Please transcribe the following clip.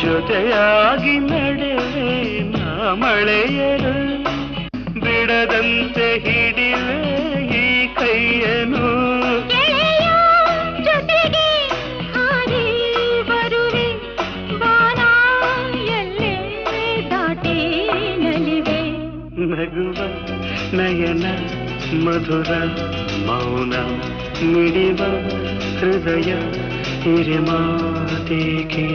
ಜೊತೆಯಾಗಿ ನಡೆವೆ ನಾ ಮಳೆಯರು ಬಿಡದಂತೆ ಹಿಡಿವೆ ಈ ಕೈಯನು ಜೊತೆಗೆ ಹಾರಿ ಬರುವೆ ಬಾನ ಎಲ್ಲೇ ದಾಟಿ ನಲಿವೆ ನಗುವ ನಯನ ಮಧುರ ಮೌನ ಮಿಡಿವ ಹೃದಯ ಹಿರಿಮಾತೇಕೆ